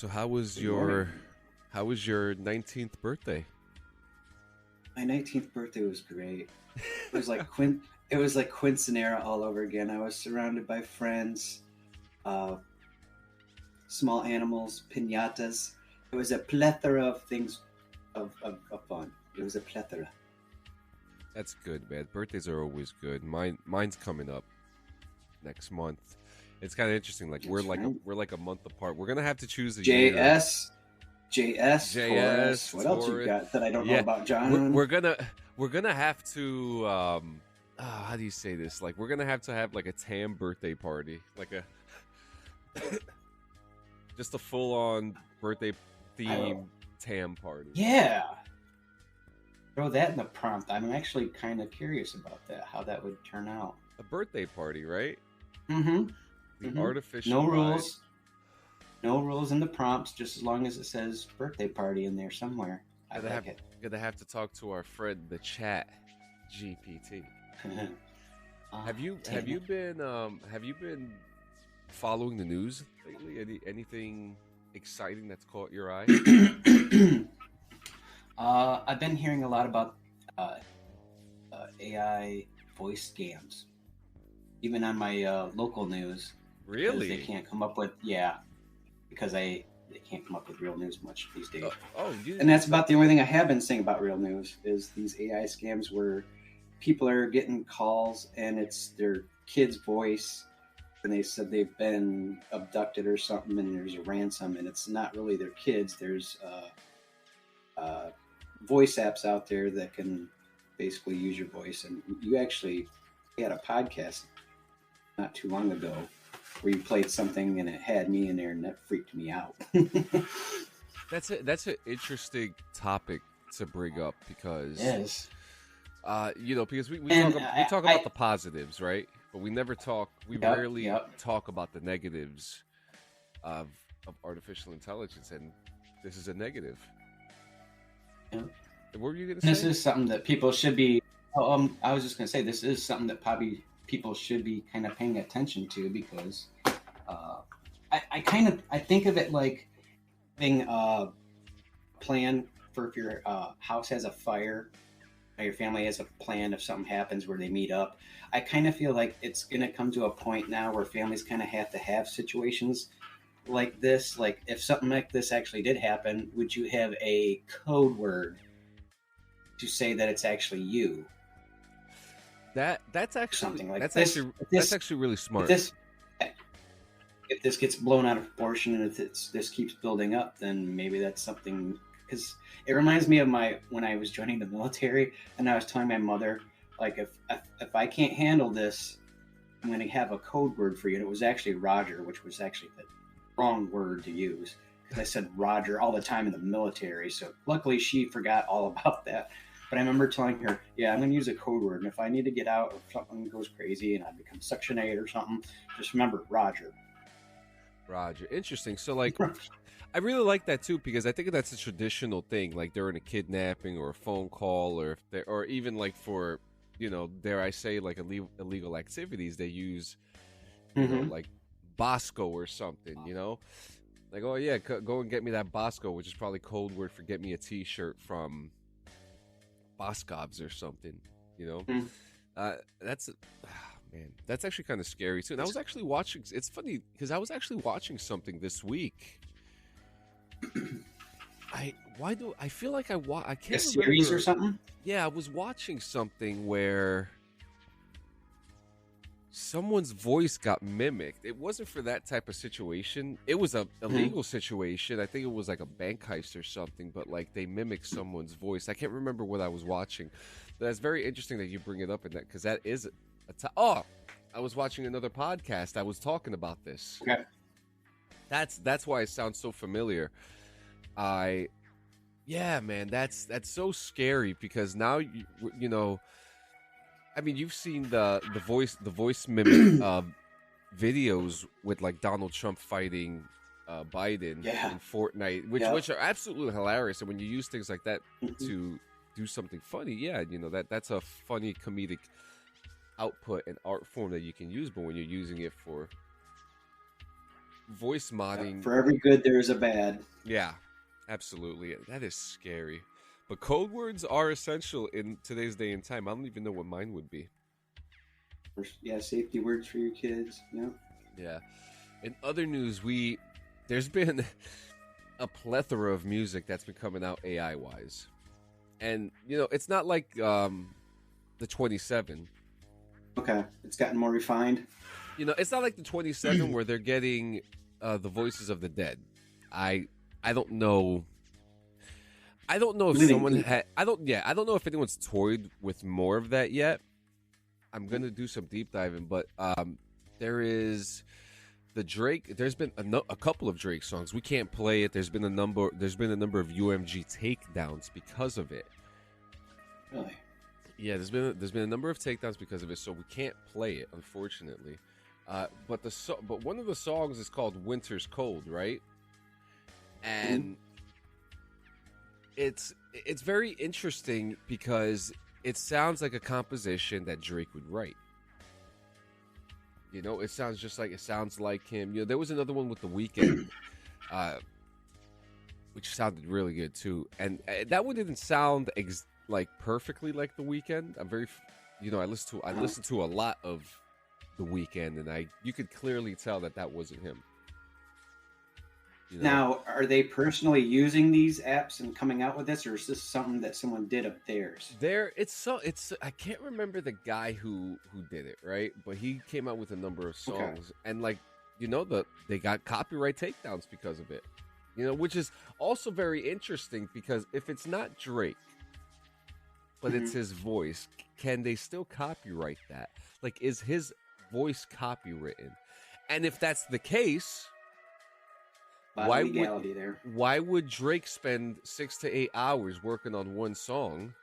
So how was your 19th birthday? My 19th birthday was great. It was like it was like quinceanera all over again. I was surrounded by friends, uh, small animals, piñatas. It was a plethora of things of fun. It was a plethora. That's good, man. Birthdays are always good. Mine's coming up next month. It's kind of interesting. Like That's right. we're like a month apart. We're gonna have to choose a year. JS, JS, Taurus. JS, What else you Taurus. got that I don't know Yeah, about, we're, John? we're gonna we're gonna have to how do you say this? Like we're gonna have to have like a Tam birthday party, like a just a full on birthday theme Tam party. Yeah. Throw that in the prompt. I'm actually kind of curious about that, how that would turn out. A birthday party, right? Mm-hmm. The Mm-hmm. artificial No vibe. rules. No rules in the prompts, just as long as it says birthday party in there somewhere. I like it. Gonna have to talk to our friend the chat GPT. Have you been following the news lately? Anything exciting that's caught your eye? I've been hearing a lot about AI voice scams, even on my local news. Because Really? they can't come up with because they can't come up with real news much these days. And that's about the only thing I have been saying about real news is these AI scams where people are getting calls and it's their kid's voice and they said they've been abducted or something and there's a ransom and it's not really their kids. There's voice apps out there that can basically use your voice. And you actually had a podcast not too long ago where you played something and it had me in there and that freaked me out. That's an interesting topic to bring up because Yes. because we And talk about the positives, right? But we rarely Yep. talk about the negatives of artificial intelligence, and this is a negative. Yep. What were you going to This say? is something that people should be. I was just going to say this is something that probably people should be kind of paying attention to because I think of it like having a plan for if your house has a fire or your family has a plan if something happens where they meet up. I kind of feel like it's going to come to a point now where families kind of have to have situations like this. Like if something like this actually did happen, would you have a code word to say that it's actually you? That's actually Something like that's this. actually If this- that's actually really smart. If this gets blown out of proportion and if this keeps building up, then maybe that's something. Because it reminds me of when I was joining the military, and I was telling my mother, like, if I can't handle this, I'm going to have a code word for you. And it was actually Roger, which was actually the wrong word to use because I said Roger all the time in the military. So luckily, she forgot all about that. But I remember telling her, yeah, I'm going to use a code word. And if I need to get out or something goes crazy and I become Section 8 or something, just remember Roger. Roger, interesting. So like, I really like that too because I think that's a traditional thing. Like during a kidnapping or a phone call, or even like for dare I say like illegal activities, they use like Bosco or something. Like oh yeah, go and get me that Bosco, which is probably code word for get me a T-shirt from Boscov's or something. That's. Man, that's actually kind of scary too. And I was actually watching. It's funny because I was actually watching something this week. I feel like I can't A series remember. or something? Yeah, I was watching something where someone's voice got mimicked. It wasn't for that type of situation. It was a illegal situation. I think it was like a bank heist or something. But like they mimicked someone's voice. I can't remember what I was watching. But that's very interesting that you bring it up in that because that is. I was watching another podcast. I was talking about this. Okay. That's why it sounds so familiar. Man, that's so scary because now I mean, you've seen the voice mimic videos with like Donald Trump fighting Biden in Fortnite, which are absolutely hilarious. And when you use things like that to do something funny, that's a funny comedic output and art form that you can use, but when you're using it for voice modding. For every good, there is a bad. Yeah, absolutely. That is scary. But code words are essential in today's day and time. I don't even know what mine would be. Yeah, safety words for your kids. Yeah. Yeah. In other news, there's been a plethora of music that's been coming out AI wise. And it's not like the 27. Okay, it's gotten more refined. It's not like the 27 where they're getting the voices of the dead. I don't know. I don't know if someone had. I don't know if anyone's toyed with more of that yet. I'm gonna do some deep diving, but there is the Drake. There's been a couple of Drake songs. We can't play it. There's been a number of UMG takedowns because of it. Really? Yeah, there's been a number of takedowns because of it, so we can't play it, unfortunately. But one of the songs is called "Winter's Cold," right? And it's very interesting because it sounds like a composition that Drake would write. It sounds like him. There was another one with The Weeknd, which sounded really good too, and that one didn't sound like perfectly like The Weeknd. I'm very, I listened to a lot of The Weeknd, and you could clearly tell that wasn't him. Now, are they personally using these apps and coming out with this, or is this something that someone did of theirs? I can't remember the guy who did it, right? But he came out with a number of songs, and they got copyright takedowns because of it. Which is also very interesting because if it's not Drake, but it's his voice, can they still copyright that? Like, is his voice copywritten? And if that's the case, why would Drake spend 6 to 8 hours working on one song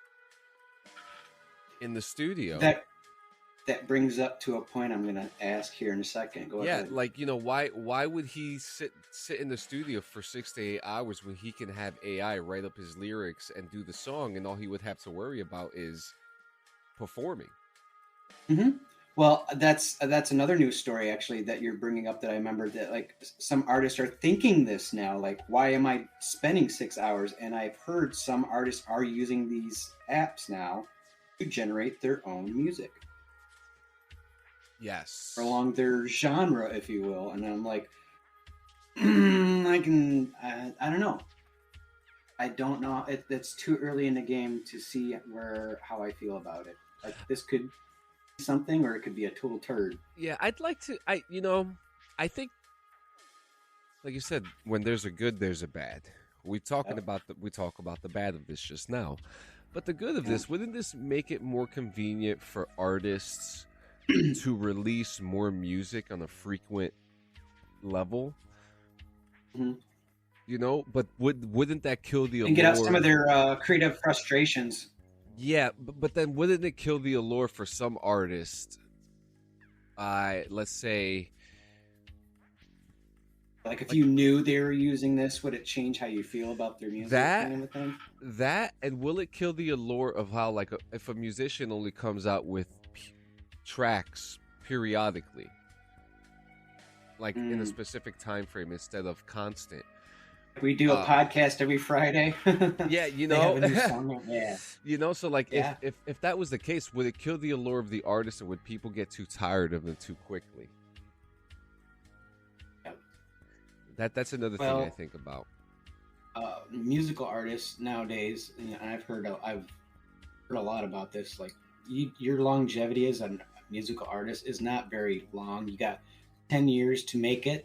in the studio? That brings up to a point I'm going to ask here in a second. Go ahead. Why would he sit in the studio for 6 to 8 hours when he can have AI write up his lyrics and do the song, and all he would have to worry about is performing? Mm-hmm. Well, that's another news story actually that you're bringing up that I remember, that like some artists are thinking this now, like, why am I spending 6 hours? And I've heard some artists are using these apps now to generate their own music. Yes. Along their genre, if you will. And I'm like, I don't know. I don't know. It's too early in the game to see how I feel about it. Like, this could something, or it could be a total turd. Yeah, I'd like to. I think, like you said, when there's a good, there's a bad. We talk about the bad of this just now, but the good of this, wouldn't this make it more convenient for artists to release more music on a frequent level? Mm-hmm. But wouldn't that kill the allure? And get out some of their creative frustrations. Yeah, but then wouldn't it kill the allure for some artists? Let's say, like if you knew they were using this, would it change how you feel about their music? That, and will it kill the allure of how, like, if a musician only comes out with tracks periodically, like in a specific time frame instead of constant? We do a podcast every Friday. Yeah, They have a new song. Yeah. So like, if that was the case, would it kill the allure of the artist, or would people get too tired of them too quickly? Yeah. That's another thing I think about. Musical artists nowadays, and I've heard a lot about this. Like, your longevity as a musical artist is not very long. You got 10 years to make it.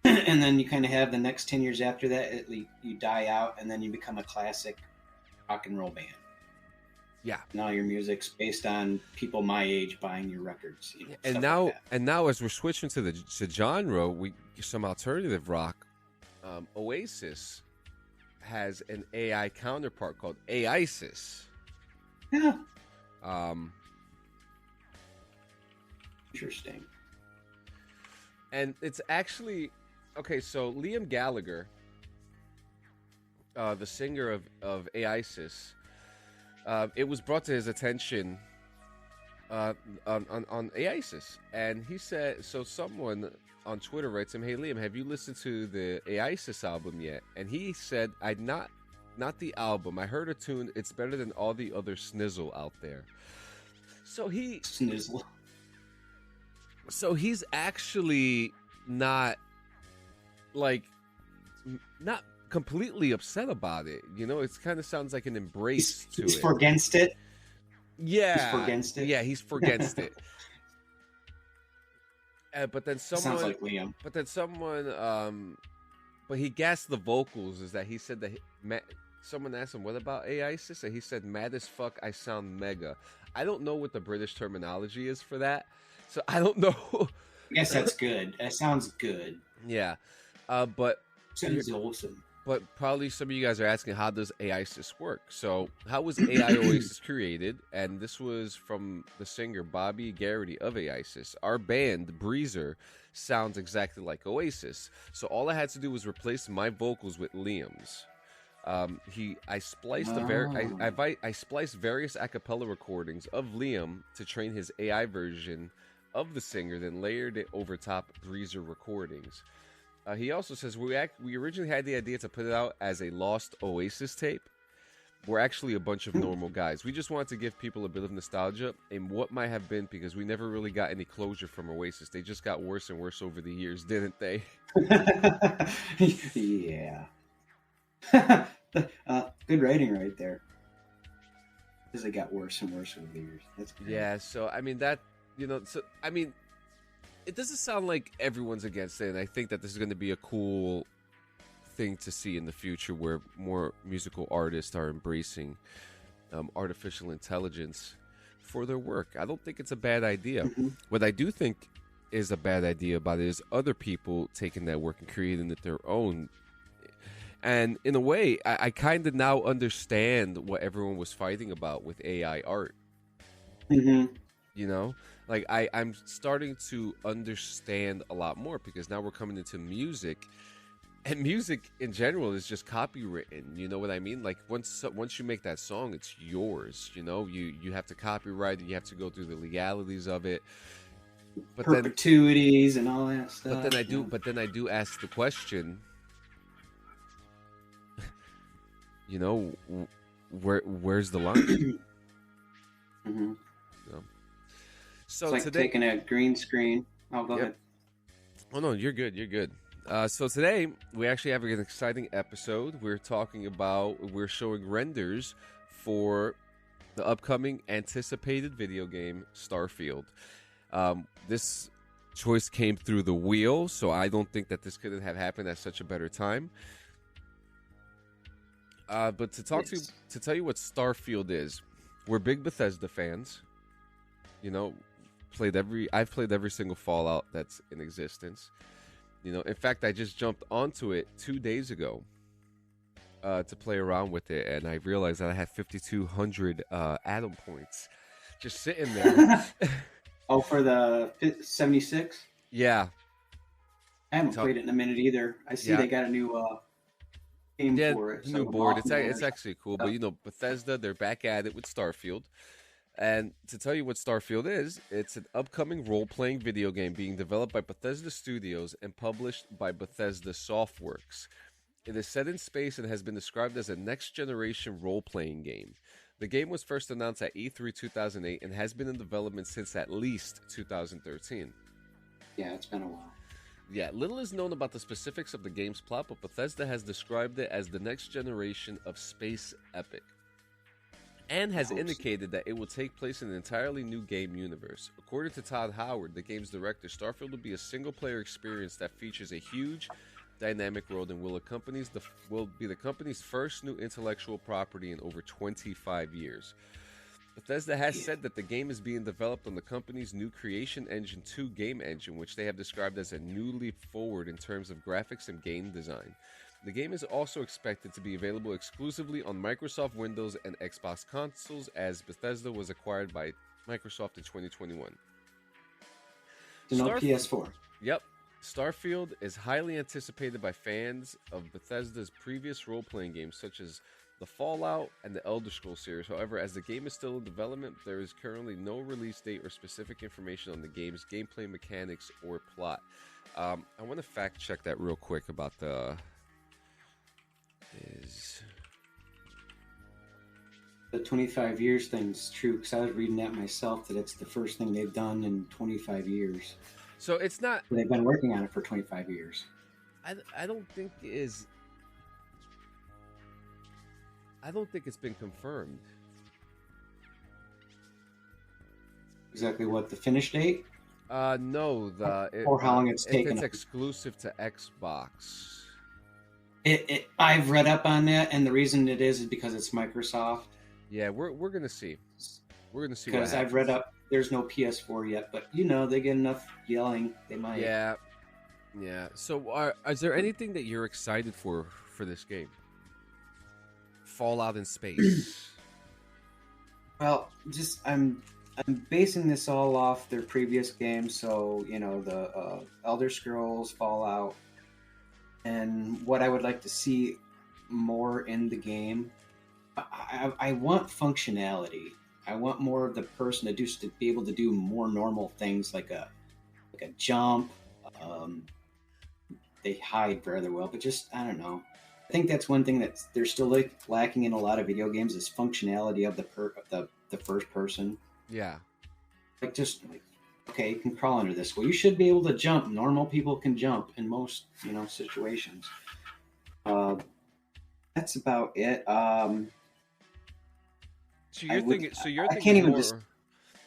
And then you kind of have the next 10 years after that, you die out, and then you become a classic rock and roll band. Yeah. Now your music's based on people my age buying your records. And now as we're switching to the genre, some alternative rock. Oasis has an AI counterpart called AISIS. Yeah. Interesting. And it's actually... Okay, so Liam Gallagher, the singer of AISIS, it was brought to his attention uh, on AISIS, and he said, so someone on Twitter writes him, "Hey Liam, have you listened to the AISIS album yet?" And he said, "I not the album. I heard a tune. It's better than all the other snizzle out there." So Snizzle. he's actually not like not completely upset about it. You know, it kind of sounds like an embrace to He's it. for against it. Yeah, He's for against it. Yeah, he's for against it. But then Sounds like Liam. But he gassed the vocals. Is that he said that someone asked him, "What about AISIS?" And he said, "Mad as fuck, I sound mega." I don't know what the British terminology is for that, so I don't know. I guess that's good. That sounds good. Yeah, but Sounds awesome. But probably some of you guys are asking, how does AISIS work? So how was AIOasis created? And this was from the singer Bobby Garrity of AISIS. Our band, Breezer, sounds exactly like Oasis. So all I had to do was replace my vocals with Liam's. I spliced I spliced various a cappella recordings of Liam to train his AI version of the singer, then layered it over top Breezer recordings. He also says we originally had the idea to put it out as a lost Oasis tape. We're actually a bunch of normal guys. We just wanted to give people a bit of nostalgia in what might have been, because we never really got any closure from Oasis. They just got worse and worse over the years, didn't they? Yeah. Good writing right there. Because they got worse and worse over the years. That's great. Yeah, so I mean that, it doesn't sound like everyone's against it, and I think that this is going to be a cool thing to see in the future, where more musical artists are embracing artificial intelligence for their work. I don't think it's a bad idea. Mm-hmm. What I do think is a bad idea about it is other people taking that work and creating it their own. And in a way, I kind of now understand what everyone was fighting about with AI art. Mm-hmm. You know, like I'm starting to understand a lot more, because now we're coming into music, and music in general is just copywritten. You know what I mean? Like once you make that song, it's yours. You know, you have to copyright it. You have to go through the legalities of it. But perpetuities and all that stuff. But then I do ask the question. You know, where's the line? Mm-hmm. So it's like today, taking a green screen. Oh, go ahead. Oh no, you're good. You're good. So today we actually have an exciting episode. We're showing renders for the upcoming anticipated video game Starfield. This choice came through the wheel, so I don't think that this couldn't have happened at such a better time. But to tell you what Starfield is, we're big Bethesda fans. You know, I've played every single Fallout that's in existence. You know, in fact, I just jumped onto it 2 days ago to play around with it, and I realized that I had 5,200 atom points just sitting there. Oh, for the 76? Yeah. I haven't played it in a minute either. I see they got a new game for it. New board. It's actually cool, but Bethesda, they're back at it with Starfield. And to tell you what Starfield is, it's an upcoming role-playing video game being developed by Bethesda Studios and published by Bethesda Softworks. It is set in space and has been described as a next-generation role-playing game. The game was first announced at E3 2008 and has been in development since at least 2013. Yeah, it's been a while. Yeah, little is known about the specifics of the game's plot, but Bethesda has described it as the next generation of space epic, and has indicated that it will take place in an entirely new game universe. According to Todd Howard, the game's director, Starfield will be a single-player experience that features a huge, dynamic world and will be the company's first new intellectual property in over 25 years. Bethesda has said that the game is being developed on the company's new Creation Engine 2 game engine, which they have described as a new leap forward in terms of graphics and game design. The game is also expected to be available exclusively on Microsoft Windows and Xbox consoles, as Bethesda was acquired by Microsoft in 2021. No PS4. Yep. Starfield is highly anticipated by fans of Bethesda's previous role-playing games, such as the Fallout and the Elder Scrolls series. However, as the game is still in development, there is currently no release date or specific information on the game's gameplay mechanics or plot. I want to fact check that real quick about the The 25 years thing's true, because I was reading that myself, that it's the first thing they've done in 25 years. So it's not. They've been working on it for 25 years. I don't think it is. I don't think it's been confirmed. Exactly what the finish date? No, or how long it's taken. It's exclusive to Xbox. I've read up on that, and the reason it is because it's Microsoft. Yeah, we're gonna see. We're gonna see. Because I've read up. There's no PS4 yet, but they get enough yelling. They might. Yeah. So, is there anything that you're excited for this game? Fallout in space. Well, I'm basing this all off their previous games, so the Elder Scrolls, Fallout, and what I would like to see more in the game. I want functionality. I want more of the person to be able to do more normal things like a jump. They hide rather well, but just I don't know. I think that's one thing that they're still lacking in a lot of video games is functionality of the first person. Yeah. Okay, you can crawl under this. Well, you should be able to jump. Normal people can jump in most situations. That's about it. So you're thinking. I can't even.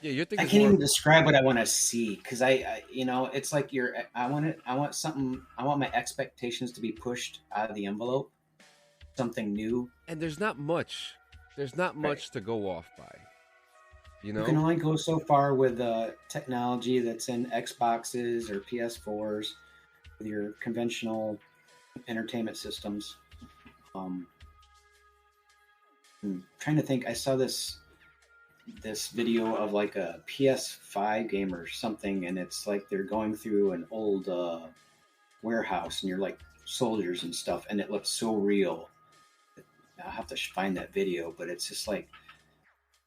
Yeah, you're thinking. I can't even describe what I want to see because it's like I want something. I want my expectations to be pushed out of the envelope. Something new. And there's not much. There's not much to go off by. You can only go so far with technology that's in Xboxes or PS4s with your conventional entertainment systems. I'm trying to think. I saw this video of like a PS5 game or something, and it's like they're going through an old warehouse, and you're like soldiers and stuff, and it looks so real. I'll have to find that video, but it's just like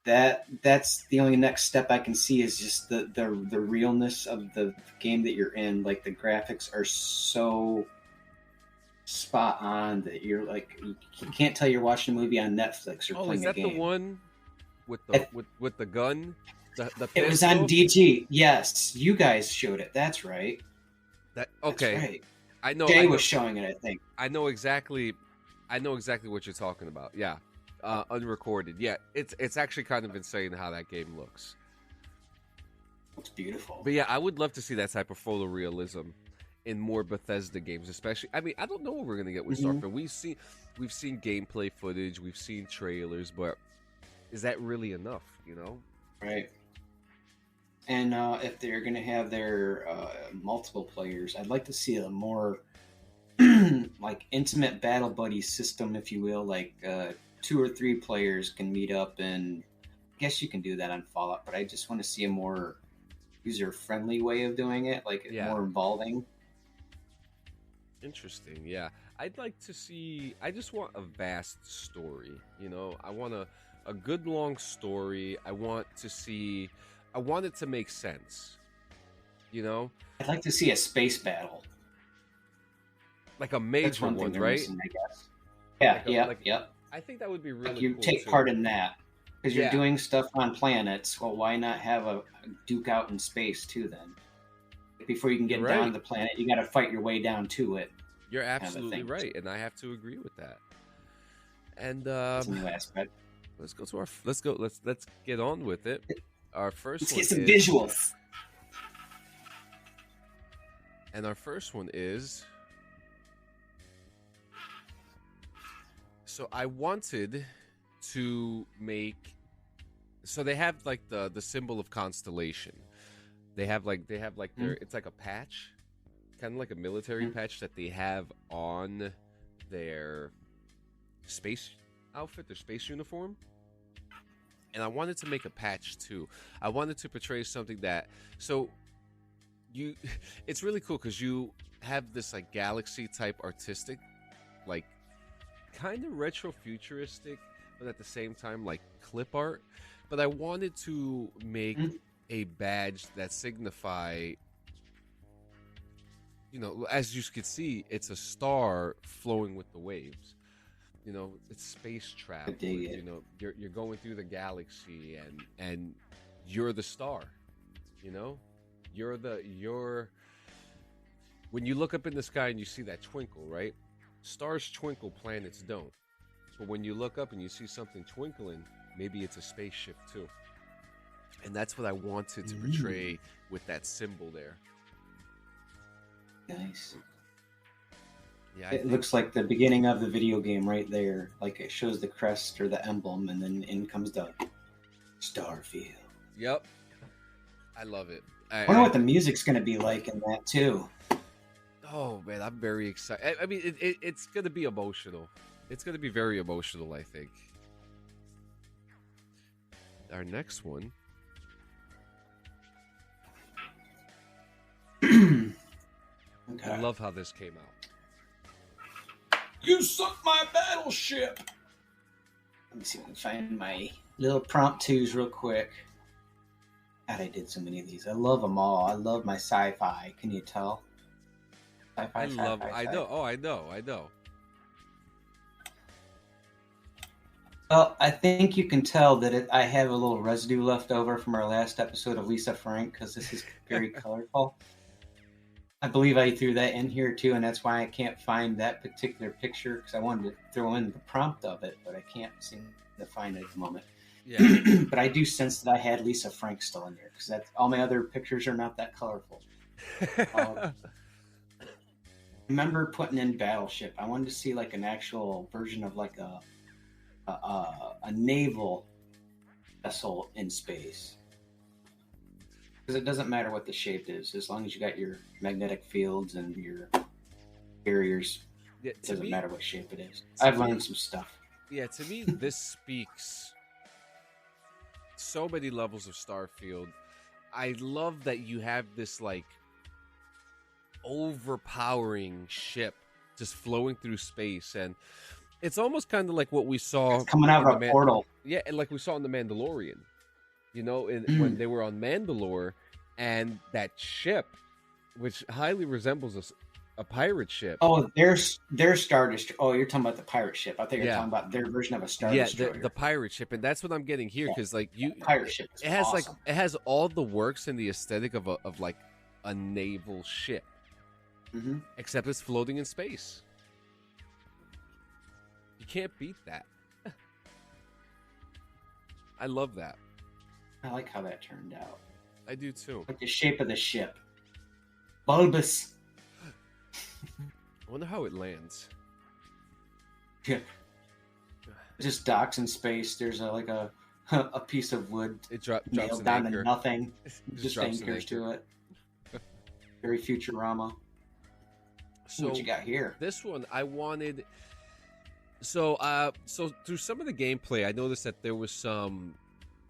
that's the only next step I can see is just the realness of the game that you're in. Like the graphics are so spot on that you're like you can't tell you're watching a movie on Netflix or playing a game. Is that the one with the gun? The it was on DG. Yes, you guys showed it. That's right. Okay. That's right. I know. Jay was showing it. I think. I know exactly what you're talking about. Yeah, unrecorded. Yeah, it's actually kind of insane how that game looks. Looks beautiful. But yeah, I would love to see that type of photorealism in more Bethesda games, especially. I mean, I don't know what we're gonna get with Starfield. We've seen gameplay footage, we've seen trailers, but is that really enough? Right. And if they're gonna have their multiple players, I'd like to see a more like intimate battle buddy system, if you will. Like 2 or 3 players can meet up, and I guess you can do that on Fallout. But I just want to see a more user-friendly way of doing it, like more involving. Interesting. Yeah, I'd like to see. I just want a vast story. I want a good long story. I want it to make sense. I'd like to see a space battle. Like a major one, right? Missing, I guess. Yeah. I think that would be really you cool take too. part in that because you're doing stuff on planets. Well, why not have a duke out in space too? Then, before you can get down to the planet, you got to fight your way down to it. You're absolutely right, and I have to agree with that. And that's a new aspect. Let's get on with it. Our first. Let's get some visuals. And our first one is. So I wanted to make. So they have like the symbol of constellation. They have like their. It's like a patch, kind of like a military patch that they have on their space outfit, their space uniform. And I wanted to make a patch too. I wanted to portray something that it's really cool because you have this like galaxy type artistic like kind of retro futuristic, but at the same time like clip art. But I wanted to make a badge that signify, you know, as you could see, it's a star flowing with the waves. You know, it's space travel. You know, you're going through the galaxy, and you're the star. You know, you're when you look up in the sky and you see that twinkle, right? Stars twinkle, planets don't. But when you look up and you see something twinkling, maybe it's a spaceship too. And that's what I wanted to portray with that symbol there. Nice. Yeah, it looks like the beginning of the video game right there. Like it shows the crest or the emblem, and then in comes the Starfield. Yep. I love it. I wonder what the music's going to be like in that too. Oh man, I'm very excited. I mean, it's going to be emotional. It's going to be very emotional, I think. Our next one. Okay. I love how this came out. You sunk my battleship! Let me see if I can find my little promptus real quick. God, I did so many of these. I love them all. I love my sci-fi. Can you tell? I know. Oh, I know. Well, I think you can tell that I have a little residue left over from our last episode of Lisa Frank, because this is very colorful. I believe I threw that in here too, and that's why I can't find that particular picture, because I wanted to throw in the prompt of it, but I can't seem to find it at the moment. Yeah. But I do sense that I had Lisa Frank still in there, because all my other pictures are not that colorful. Remember putting in Battleship. I wanted to see like an actual version of like a naval vessel in space. Because it doesn't matter what the shape is, as long as you got your magnetic fields and your barriers. Yeah, it doesn't matter what shape it is. To I've me, learned some stuff. Yeah, to me, this speaks so many levels of Starfield. I love that you have this like overpowering ship just flowing through space, and it's almost kind of like what we saw coming out of a portal. Yeah, and like we saw in the Mandalorian. You know, when they were on Mandalore, and that ship, which highly resembles a pirate ship. Oh, their Star Destroyer. Oh, you're talking about the pirate ship. I think you're talking about their version of a Star Destroyer. Yeah, the pirate ship, and that's what I'm getting here, because like pirate ship. It has awesome. It has all the works and the aesthetic of like a naval ship, except it's floating in space. You can't beat that. I love that. I like how that turned out. I do too. Like the shape of the ship. Bulbous. I wonder how it lands. Yeah. It just docks in space. There's a piece of wood drops nailed down to nothing. Just anchors to it. Very Futurama. So what you got here? This one I wanted. So through some of the gameplay, I noticed that there was some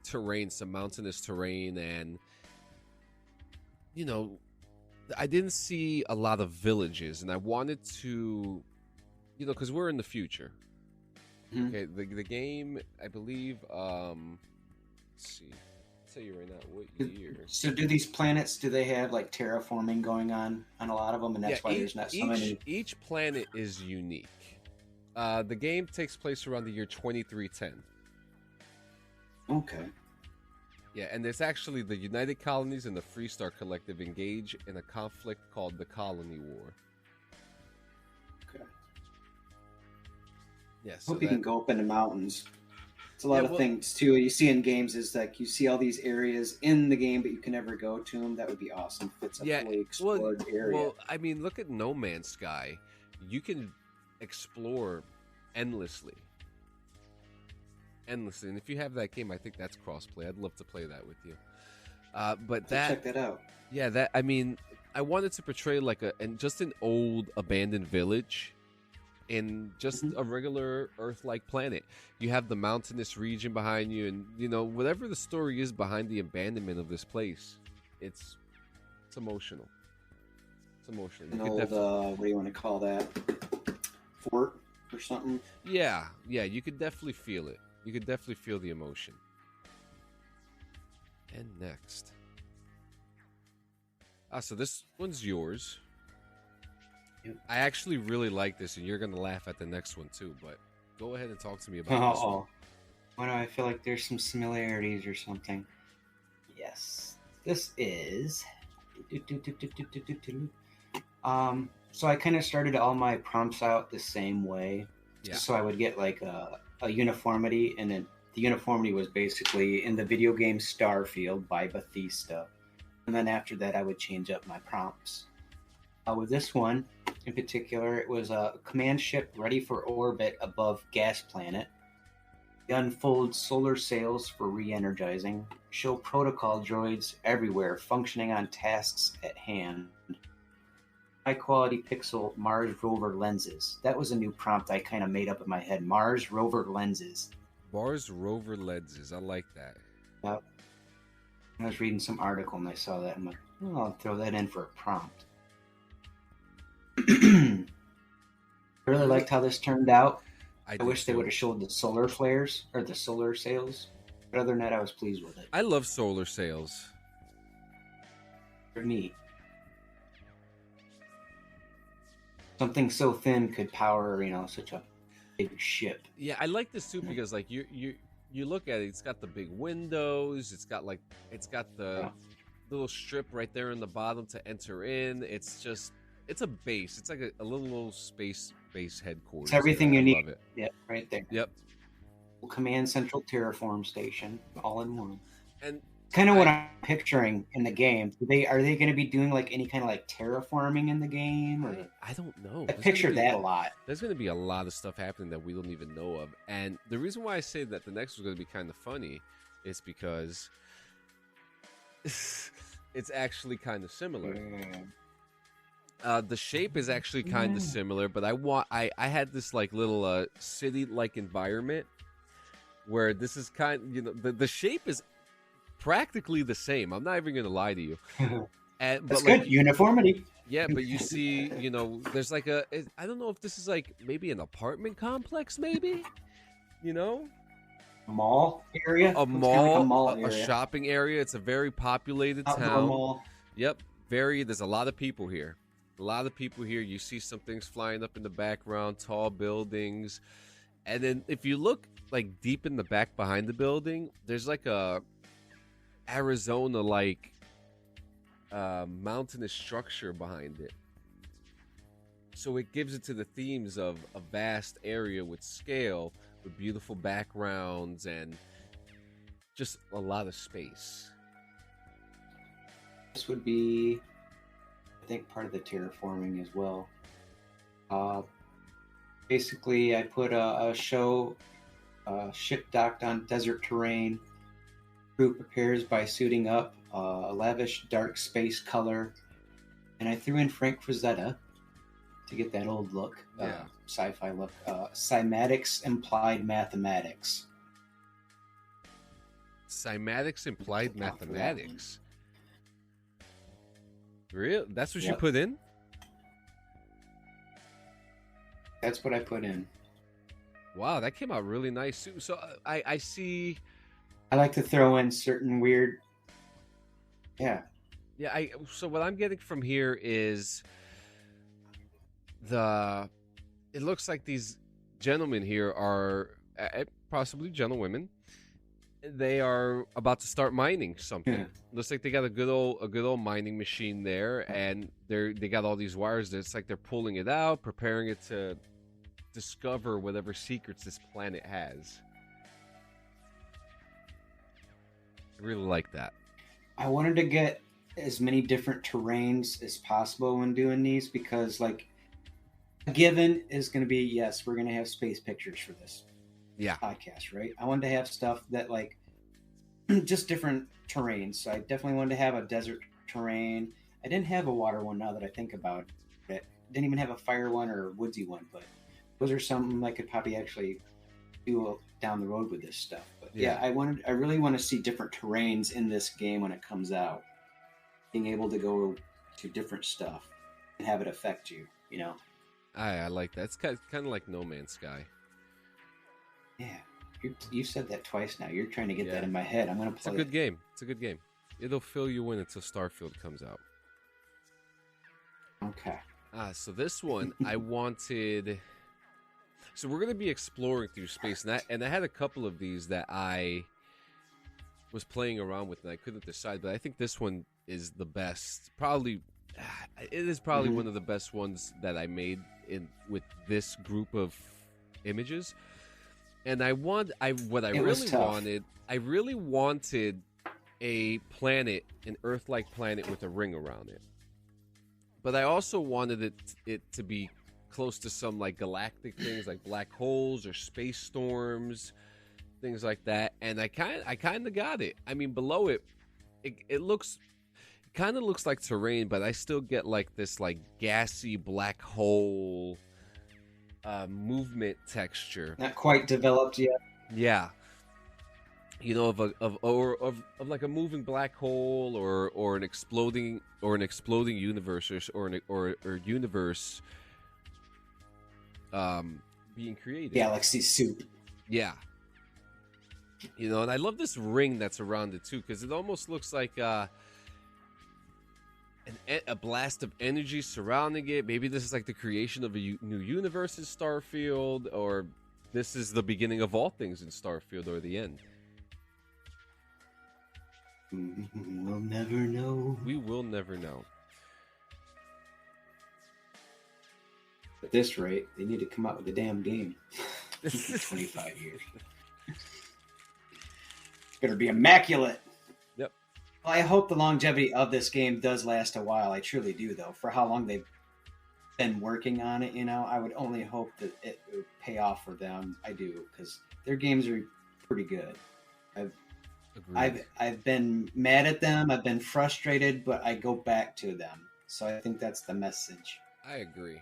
terrain, some mountainous terrain, and you know, I didn't see a lot of villages, and I wanted to, you know, because we're in the future. Okay, the game, I believe, let's see, I'll tell you right now what year. So do these planets, do they have like terraforming going on a lot of them, and that's why there's not so many? Each planet is unique. The game takes place around the year 2310. Okay. Yeah, and it's actually the United Colonies and the Freestar Collective engage in a conflict called the Colony War. Okay. Yeah, hope you can go up in the mountains. It's a lot of things too. You see in games is like you see all these areas in the game, but you can never go to them. That would be awesome if it's a fully explored area. Well, I mean, look at No Man's Sky. You can explore endlessly, and if you have that game, I think that's crossplay. I'd love to play that with you. But check that out. Yeah, I mean, I wanted to portray like just an old abandoned village in just a regular Earth-like planet. You have the mountainous region behind you, and you know, whatever the story is behind the abandonment of this place, it's emotional. It's emotional. An old, what do you want to call that? Fort? or something. Yeah, you could definitely feel it. You could definitely feel the emotion. And next. So this one's yours. Yep. I actually really like this, and you're going to laugh at the next one too, but go ahead and talk to me about this one. Why do I feel like there's some similarities or something? Yes. This is... So I kind of started all my prompts out the same way. Yeah. So I would get like a uniformity, and then the uniformity was basically in the video game Starfield by Bethesda. And then after that, I would change up my prompts. With this one in particular, it was a command ship ready for orbit above gas planet. Unfold solar sails for re-energizing. Show protocol droids everywhere functioning on tasks at hand. High-quality pixel Mars rover lenses. That was a new prompt I kind of made up in my head. Mars rover lenses. Mars rover lenses. I like that. Yep. I was reading some article and I saw that. I'm like, oh, I'll throw that in for a prompt. I really liked how this turned out. I wish they would have showed the solar flares or the solar sails. But other than that, I was pleased with it. I love solar sails. They're neat. Something so thin could power, such a big ship. Yeah, I like this too because like you look at it, it's got the big windows, it's got the little strip right there in the bottom to enter in. It's a base. It's like a little space base headquarters. It's everything you need. Love it. Yep, right there. Yep. Command Central Terraform Station, all in one. And kind of what I'm picturing in the game. Are they going to be doing like any kind of like terraforming in the game? Or I don't know. I picture that a lot. There's going to be a lot of stuff happening that we don't even know of. And the reason why I say that the next was going to be kind of funny is because it's actually kind of similar. The shape is actually kind of similar, but I had this like little city like environment where this is the shape is practically the same. I'm not even going to lie to you. That's good. Uniformity. Yeah, but you see, there's like I don't know if this is like maybe an apartment complex, maybe, a mall area, a shopping area. It's a very populated town. Mall. Yep, there's a lot of people here. You see some things flying up in the background, tall buildings, and then if you look like deep in the back behind the building, there's like a Arizona like mountainous structure behind it. So it gives it to the themes of a vast area with scale, with beautiful backgrounds and just a lot of space. This would be, I think, part of the terraforming as well. Basically, I put a ship docked on desert terrain. Crew prepares by suiting up, a lavish dark space color, and I threw in Frank Frazetta to get that old look, sci-fi look. Cymatics implied mathematics. Cymatics implied mathematics. Real? That's what you put in? That's what I put in. Wow, that came out really nice too. So I see. I like to throw in certain weird. Yeah. So what I'm getting from here is it looks like these gentlemen here are possibly gentlewomen. They are about to start mining something. Yeah. Looks like they got a good old mining machine there, and they got all these wires there. It's like they're pulling it out, preparing it to discover whatever secrets this planet has. I really like that. I wanted to get as many different terrains as possible when doing these because, like, a given is going to be, yes, we're going to have space pictures for this podcast, right? I wanted to have stuff that, like, just different terrains. So I definitely wanted to have a desert terrain. I didn't have a water one now that I think about it. Didn't even have a fire one or a woodsy one, but those are something I could probably actually do down the road with this stuff. But I really want to see different terrains in this game when it comes out. Being able to go to different stuff and have it affect you, I like that. It's kind of like No Man's Sky. Yeah, you said that twice now. You're trying to get Yeah. that in my head. I'm gonna It's a play good it. game. It's a good game. It'll fill you in until Starfield comes out. Okay. So this one I wanted. So we're gonna be exploring through space, and I had a couple of these that I was playing around with, and I couldn't decide. But I think this one is the best. Probably, it is probably Mhm. one of the best ones that I made in with this group of images. And I really wanted a planet, an Earth-like planet with a ring around it. But I also wanted it to be close to some like galactic things, like black holes or space storms, things like that. And I kind of got it. I mean, below it kind of looks like terrain, but I still get like this like gassy black hole movement texture. Not quite developed yet. Yeah. You know, of like a moving black hole or an exploding universe or universe being created. Galaxy soup. Yeah. You know, and I love this ring that's around it too, because it almost looks like a blast of energy surrounding it. Maybe this is like the creation of a new universe in Starfield, or this is the beginning of all things in Starfield, or the end. We'll never know. We will never know. At this rate, they need to come out with a damn game. 25 years. It's gonna be immaculate. Yep. Well, I hope the longevity of this game does last a while. I truly do, though. For how long they've been working on it, you know, I would only hope that it would pay off for them. I do, because their games are pretty good. I've been mad at them. I've been frustrated, but I go back to them. So I think that's the message. I agree.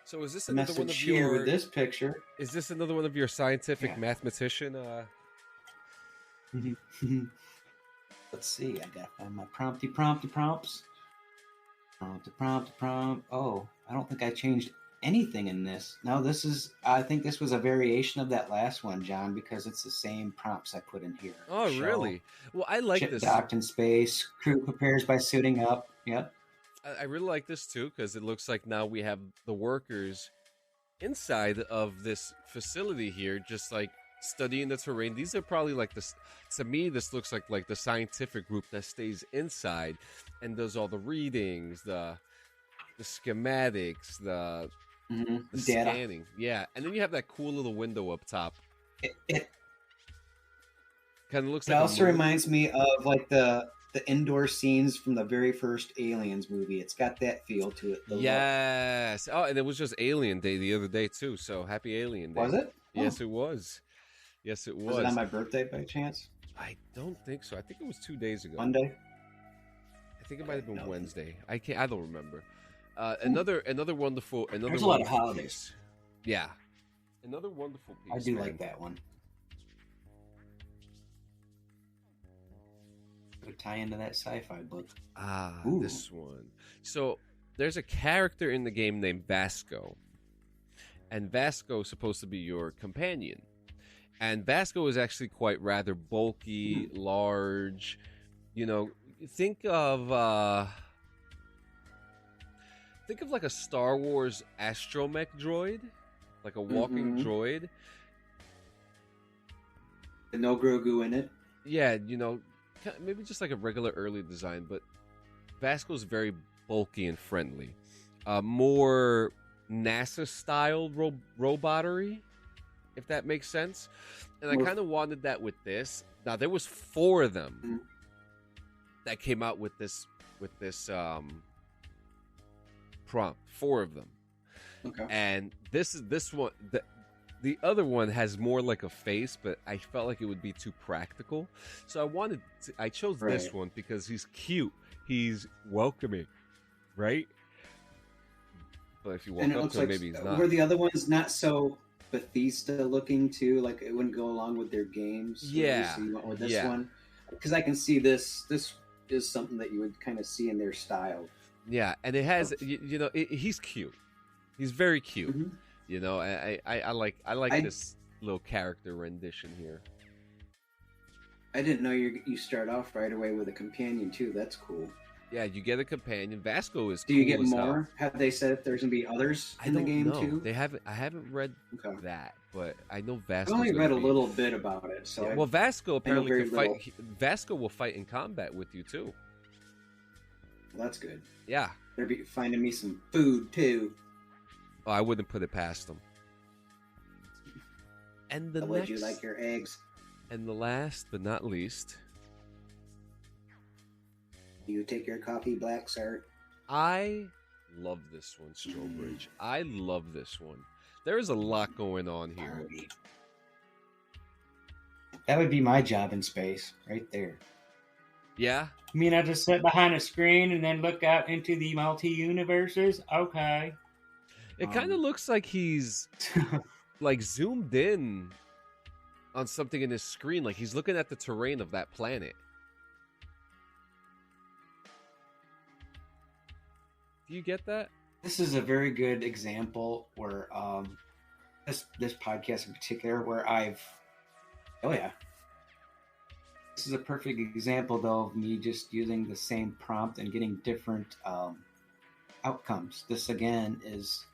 So is this The another one of message here your? with this picture. Is this another one of your scientific Yeah. mathematician? Let's see. I gotta find my prompty prompts. Prompt. Oh, I don't think I changed anything in this. No, this is. I think this was a variation of that last one, John, because it's the same prompts I put in here. Oh, Shell, really? Well, I like ship this. docked in space. Crew prepares by suiting up. Yep. I really like this too, because it looks like now we have the workers inside of this facility here, just like studying the terrain. These are probably like this. To me, this looks like the scientific group that stays inside and does all the readings, the schematics, the Data. scanning. Yeah, and then you have that cool little window up top. It Kind of looks It like. also reminds me of like the indoor scenes from the very first Aliens movie. It's got that feel to it. the look. Yes. Oh, and it was just Alien Day the other day too. So happy Alien Day. Was it? Yes, it was. Yes, it was. Was it on my birthday by chance? I don't think so. I think it was 2 days ago. Monday? I think it might have been No. Wednesday. I don't remember. Another wonderful. There's a lot of holidays. Piece. Yeah. Another wonderful piece. I do man. like that one. Could tie into that sci-fi book. Ooh. This one. So there's a character in the game named Vasco, and Vasco is supposed to be your companion. And Vasco is actually quite rather bulky, large. You know, think of like a Star Wars astromech droid, like a walking droid. No Grogu in it. Yeah, you know, maybe just like a regular early design, but Vasco's very bulky and friendly. More NASA-style robottery, if that makes sense. And I kind of wanted that with this. Now, there was 4 of them that came out with this prompt. 4 of them. Okay. And this one... The other one has more like a face, but I felt like it would be too practical. So I chose this one because he's cute. He's welcoming, right? But if you walk up to him, maybe he's not. Were the other ones not so Bethesda looking too? Like it wouldn't go along with their games? Yeah. So you went with this one? Because I can see this. This is something that you would kind of see in their style. Yeah, and it has, you know, he's cute. He's very cute. Mhm. You know, I like this little character rendition here. I didn't know you start off right away with a companion too. That's cool. Yeah, you get a companion. Vasco is Do you cool get as more? hell. Have they said if there's gonna be others I in the don't game know. too? They haven't. I haven't read Okay. that, but I know I've Vasco's only gonna read a be- little bit about it, so Yeah, well, Vasco apparently very can fight. little. Vasco will fight in combat with you too. that's good. Yeah. They're finding me some food too. Oh, I wouldn't put it past them. And the How would next, you like your eggs? and the last but not least, Do you take your coffee black, sir? I love this one, Strobridge. I love this one. There is a lot going on here. Barbie. That would be my job in space, right there. Yeah, You mean I just sit behind a screen and then look out into the multi-universes? Okay. it kind of looks like he's like zoomed in on something in his screen, like he's looking at the terrain of that planet. Do you get that? This is a very good example where this podcast in particular where this is a perfect example though of me just using the same prompt and getting different outcomes. This again is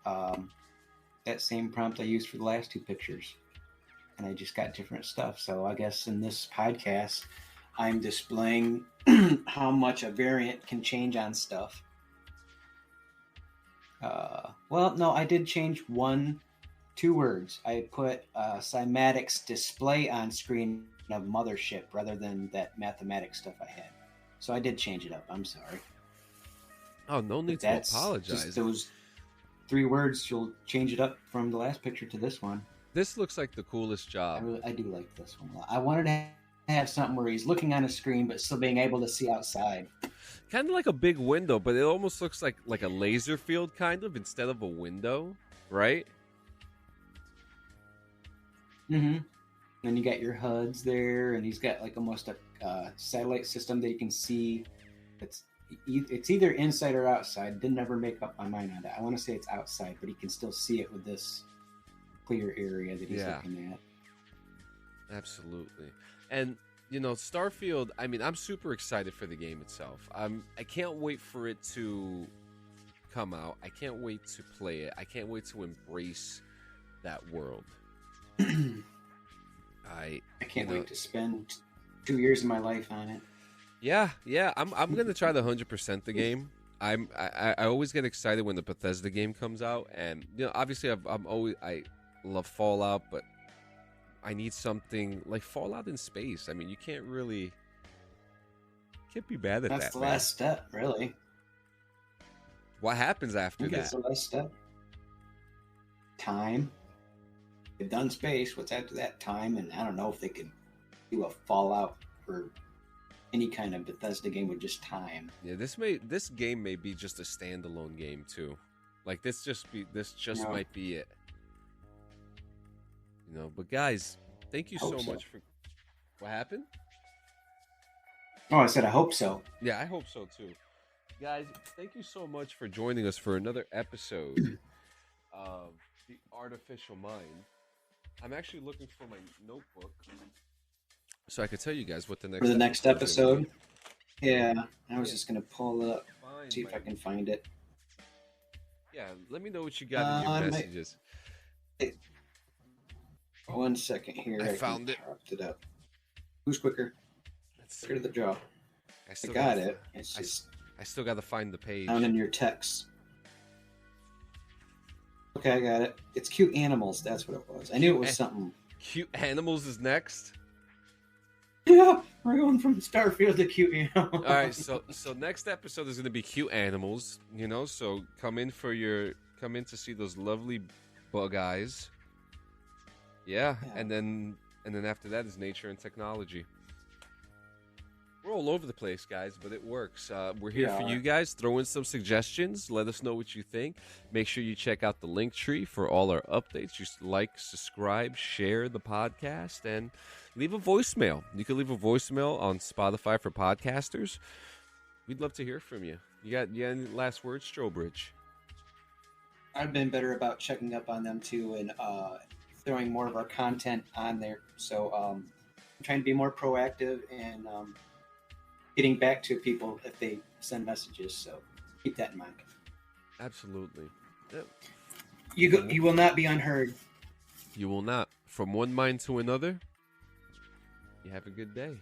that same prompt I used for the last two pictures, and I just got different stuff. So I guess in this podcast I'm displaying how much a variant can change on stuff. Well, no, I did change 2 words. I put cymatics display on screen of mothership rather than that mathematics stuff I had. So I did change it up. I'm sorry. Oh, no need to apologize. Just those 3 words, you'll change it up from the last picture to this one. This looks like the coolest job. I do like this one a lot. I wanted to have something where he's looking on a screen but still being able to see outside. Kind of like a big window, but it almost looks like a laser field kind of instead of a window, right? Mm-hmm. Then you got your HUDs there, and he's got like almost a satellite system that you can see. It's either inside or outside. Didn't ever make up my mind on that. I want to say it's outside, but he can still see it with this clear area that he's looking at. Absolutely. And you know, Starfield, I mean, I'm super excited for the game itself. I can't wait for it to come out. I can't wait to play it. I can't wait to embrace that world. I can't wait to spend 2 years of my life on it. Yeah, I'm gonna try to 100% the game. I always get excited when the Bethesda game comes out, and you know, obviously I love Fallout, but I need something like Fallout in space. I mean, you can't be bad at that. That's the man. last step, really. What happens after that? That's the last step. Time. They've done space. What's after that? Time. And I don't know if they could do a Fallout or any kind of Bethesda game with just time. Yeah, this game may be just a standalone game too. Like this might be it. You know, but guys, thank you so much for what happened? Oh, I said I hope so. Yeah, I hope so too. Guys, thank you so much for joining us for another episode of The Artificial Mind. I'm actually looking for my notebook so I could tell you guys what the next episode. Yeah, I was just gonna pull it up, see if I can find it. Yeah, let me know what you got in your messages. One second here. I found it. Chopped it up. Who's quicker? Quicker to the draw. I got it. It's just I still got to find the page. down in your text. Okay, I got it. It's cute animals. That's what it was. I knew it was something. Cute animals is next. Yeah, we're going from Starfield to cute animals. All right, so next episode is going to be cute animals. You know, so come in to see those lovely bug eyes. Yeah, and then after that is nature and technology. We're all over the place, guys, but it works. We're here for you guys. Throw in some suggestions. Let us know what you think. Make sure you check out the link tree for all our updates. Just like, subscribe, share the podcast, and leave a voicemail. You can leave a voicemail on Spotify for podcasters. We'd love to hear from you. You got any last words, Strobridge? I've been better about checking up on them too, and throwing more of our content on there. So I'm trying to be more proactive and getting back to people if they send messages. So keep that in mind. Absolutely. Yep. You will not be unheard. You will not. From one mind to another. You have a good day.